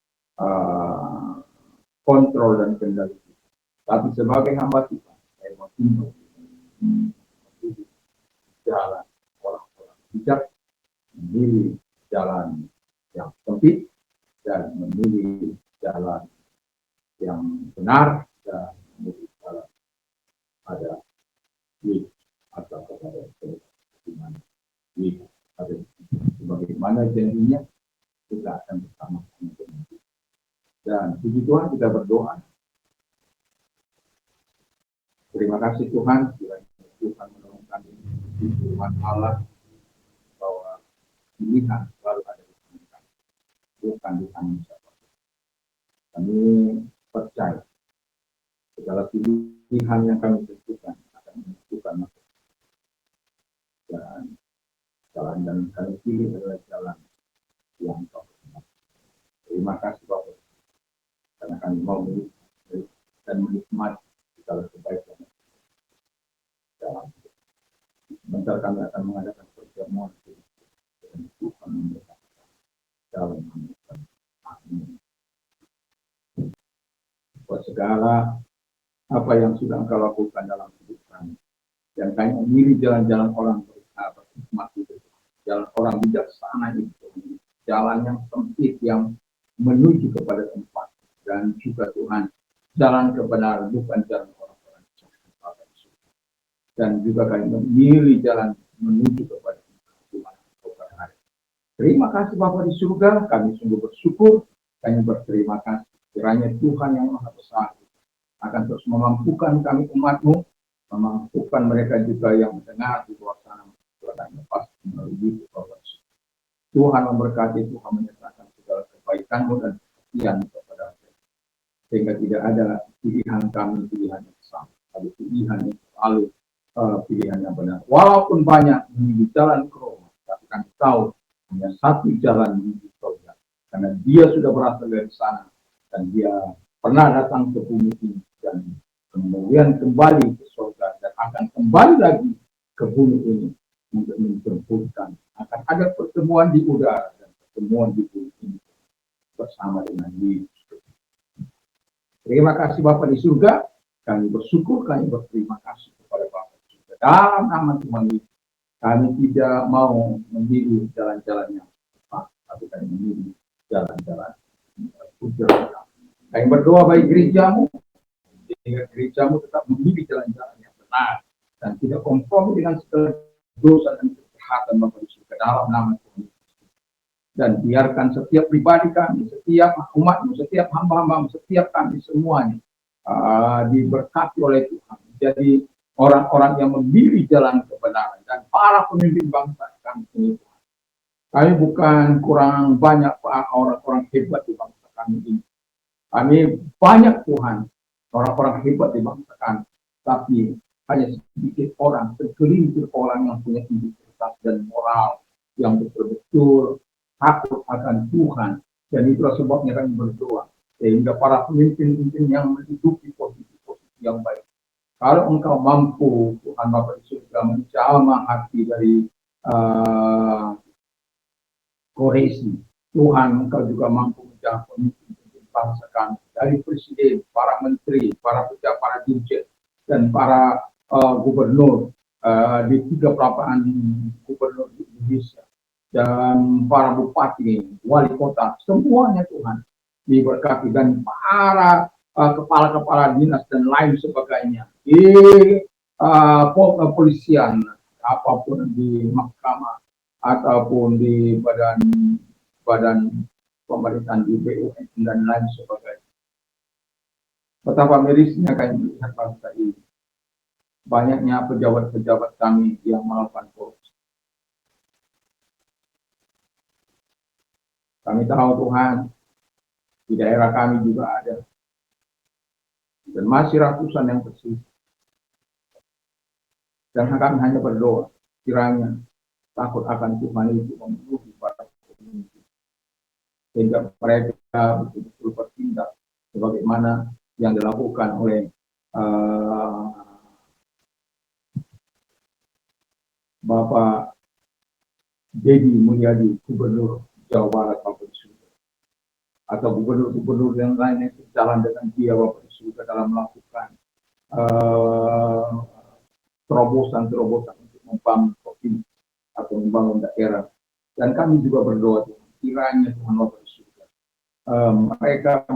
S1: kontrol dan kendali. Tapi sebagai hamba Tuhan, saya mau himbau jalan orang-orang bijak, memilih jalan yang sempit dan memilih jalan yang benar dan memilih jalan ada wih atau kepada keimanan. Wih ada sebagaimana janjinya kita akan bersama-sama dengan dia. Dan puji Tuhan kita berdoa. Terima kasih Tuhan, kiranya Tuhan menolong kami di firman Allah bahwa pilihan selalu ada di tangan kami, bukan di tangan siapa. Kami percaya segala pilihan yang kami tentukan akan menentukan masa dan jalan yang kami pilih adalah jalan yang kau kenal. Terima kasih Bapak, karena kami mau melihat dan menikmati segala kebaikan dalam hidup. Sebentar kami akan mengadakan perjamuan dan Tuhan memberkati dalam hidup. Amin. Buat segala apa yang sudah engkau lakukan dalam hidup kami, dan kami memilih jalan-jalan orang berhikmat itu, jalan orang bijaksana itu, jalan yang sempit yang menuju kepada tempat, dan juga Tuhan jalan kebenaran, bukan jalan orang-orang jahat. Dan juga kami memilih jalan menuju kepada Tuhan. Terima kasih Bapa di surga, kami sungguh bersyukur, kami berterima kasih. Kiranya Tuhan yang Maha Besar akan terus memampukan kami umat-Mu, memampukan mereka juga yang mendengar di luar sana, Tuhan lepas melalui proses. Tuhan memberkati, Tuhan menyertakan segala kebaikan-Mu dan kesetiaan kepada kita, sehingga tidak ada pilihan kami pilihan yang sama, tapi pilihan yang selalu pilihan yang benar. Walaupun banyak menuju jalan ke Roma, tapi kami tahu hanya satu jalan menuju surga, karena Dia sudah berasal dari sana dan Dia pernah datang ke bumi ini dan kemudian kembali ke surga dan akan kembali lagi ke bumi ini untuk menjemputkan akan ada pertemuan di udara dan pertemuan di bumi bersama dengan Yesus. Terima kasih Bapa di surga, kami bersyukur, kami berterima kasih kepada Bapa di surga. Dalam nama Tuhan Yesus, kami tidak mau memilih jalan-jalan yang tepat, tapi kami memilih jalan-jalan yang kami berdoa bagi gerejamu, sehingga gerejamu tetap memilih jalan-jalan yang benar dan tidak konform dengan segala dosa dan kejahatan Bapa di surga dalam nama Tuhan Yesus. Dan biarkan setiap pribadi kami, setiap umatmu, setiap hamba-hambamu, setiap kami semuanya diberkati oleh Tuhan. Jadi orang-orang yang memilih jalan kebenaran dan para pemimpin bangsa kami ini. Kami bukan kurang banyak orang-orang hebat di bangsa kami ini. Kami banyak Tuhan, orang-orang hebat di bangsa kami. Tapi hanya sedikit orang, segelintir orang yang punya integritas dan moral yang betul-betul takut akan Tuhan. Dan itulah sebabnya kami berdoa. Sehingga para pemimpin-pemimpin yang menduduki posisi-posisi yang baik. Kalau engkau mampu, Tuhan Bapa di surga, menjamah hati dari Koresi, Tuhan engkau juga mampu menjamah pemimpin bangsa kami. Dari presiden, para menteri, para pejabat, para dirjen, dan para gubernur di 3 perapaan gubernur di Indonesia. Dan para bupati, wali kota, semuanya Tuhan diberkati. Dan para kepala-kepala dinas dan lain sebagainya di kepolisian, apapun di mahkamah ataupun di badan pemerintahan di BUMN dan lain sebagainya. Betapa mirisnya kami melihat bangsa ini. Banyaknya pejabat-pejabat kami yang melakukan korupsi. Kami tahu Tuhan, di daerah kami juga ada. Dan masih ratusan yang bersih. Dan kami hanya berdoa, kiranya takut akan Tuhan itu memenuhi para pemimpin. Sehingga mereka betul-betul bertindak sebagaimana yang dilakukan oleh Bapak Dedi Mulyadi, Gubernur Jawa Barat Bapak di surga, atau gubernur-gubernur yang lain yang berjalan dengan dia Bapak di surga dalam melakukan terobosan-terobosan untuk membangun provinsi atau membangun daerah. Dan kami juga berdoa Tuhan, kiranya Tuhan Bapak di surga, mereka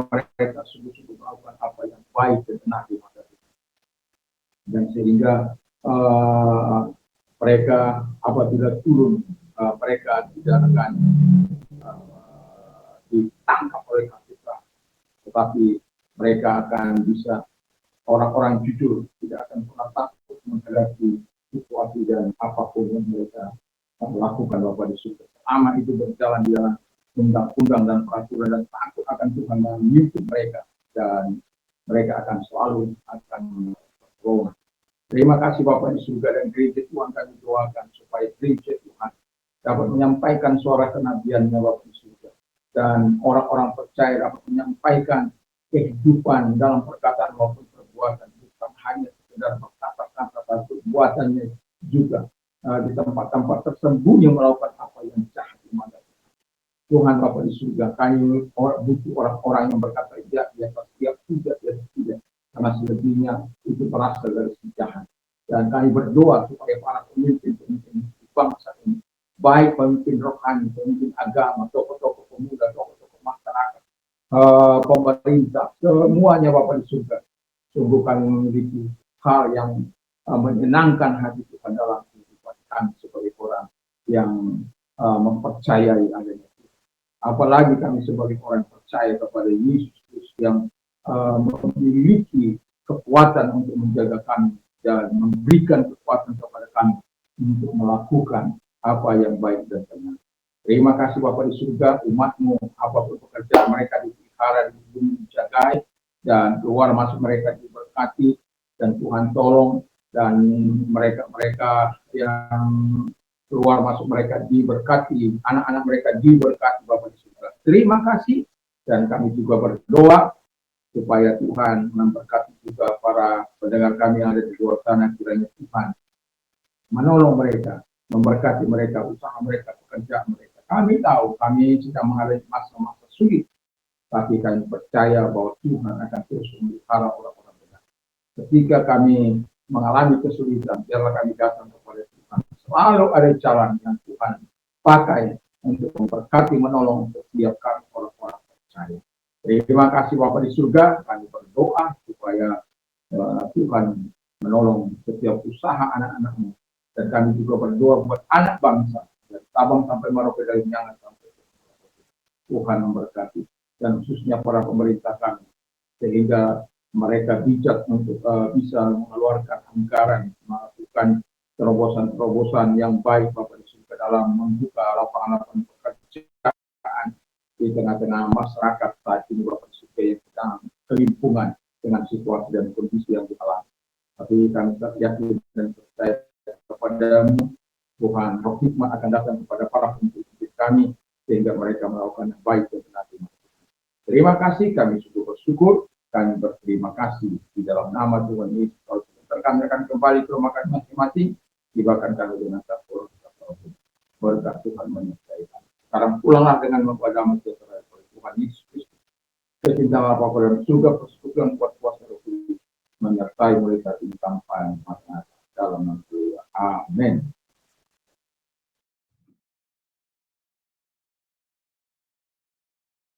S1: sungguh-sungguh melakukan apa yang baik dan benar di mata Tuhan. Dan sehingga mereka apabila turun, mereka tidak akan ditangkap oleh KPK, tetapi mereka akan bisa, orang-orang jujur tidak akan pernah takut menghadapi situasi dan apapun yang mereka lakukan Bapak di surga. Selama itu berjalan di dalam undang-undang dan peraturan dan takut akan Tuhan memimpin mereka, dan mereka akan selalu berdoa. Terima kasih Bapak di surga, dan gereja Tuhan kami doakan supaya gereja Tuhan dapat menyampaikan suara kenabiannya Bapak di surga, dan orang-orang percaya dapat menyampaikan kehidupan dalam perkataan maupun perbuatan, bukan hanya sekedar berkata-kata, tapi perbuatannya juga di tempat-tempat tersembunyi melakukan apa yang jahat di mata Tuhan Bapak di surga. Kami butuh orang-orang yang berkata ya, ya setiap tidak, ya tidak, karena selebihnya itu berasal dari sejahat. Dan kami berdoa supaya para pemimpin bangsa ini, baik pemimpin rohani, pemimpin agama, tokoh-tokoh pemuda, tokoh-tokoh masyarakat, pemerintah, semuanya Bapak di surga, sungguh kami memiliki hal yang menyenangkan hati Tuhan dalam kehidupan kami sebagai orang yang mempercayai adanya Tuhan. Apalagi kami sebagai orang percaya kepada Yesus Kristus yang memiliki kekuatan untuk menjaga kami dan memberikan kekuatan kepada kami untuk melakukan apa yang baik dan benar. Terima kasih Bapak di surga, umatmu apapun pekerjaan mereka dipelihara, dijagai, dan keluar masuk mereka diberkati, dan Tuhan tolong, dan mereka yang keluar masuk mereka diberkati, anak-anak mereka diberkati Bapak di surga. Terima kasih, dan kami juga berdoa supaya Tuhan memberkati juga para pendengar kami yang ada di luar sana, kiranya Tuhan menolong mereka memberkati mereka, usaha mereka, pekerjaan mereka. Kami tahu kami sedang mengalami masa-masa sulit, tapi kami percaya bahwa Tuhan akan terus memelihara orang-orang benar. Ketika kami mengalami kesulitan, biarlah kami datang kepada Tuhan. Selalu ada jalan yang Tuhan pakai untuk memberkati, menolong setiap kami orang-orang percaya. Terima kasih Bapa di surga, kami berdoa supaya Tuhan menolong setiap usaha anak-anak-Mu. Dan kami juga berdoa buat anak bangsa, dari Sabang sampai Merauke, dari Nyangan sampai Tuhan memberkati, dan khususnya para pemerintah kami, sehingga mereka bijak untuk bisa mengeluarkan anggaran, melakukan terobosan-terobosan yang baik Bapak di surga dalam membuka lapangan-lapangan pekerjaan di tengah-tengah masyarakat saat ini Bapak di surga yang sedang kelimpungan dengan situasi dan kondisi yang dialami. Tapi kami yakin dan percaya kepada-Mu, Tuhan, roh hikmat akan datang kepada para pemimpin kami, sehingga mereka melakukan yang baik dan benar. Terima kasih, kami sungguh bersyukur, kami berterima kasih di dalam nama Tuhan Yesus. Kami akan kembali ke rumah kami masing-masing, tibakan kami dengan satu berkat Tuhan menyertai kami. Sekarang pulanglah dengan membawa damai sejahtera oleh Tuhan Yesus Kristus. Kecintaan Bapa dan surga, persekutuan kuat kuasa Roh Kudus menyertai mulai saat ini sampai masa dalam nama Tuhan. Amin.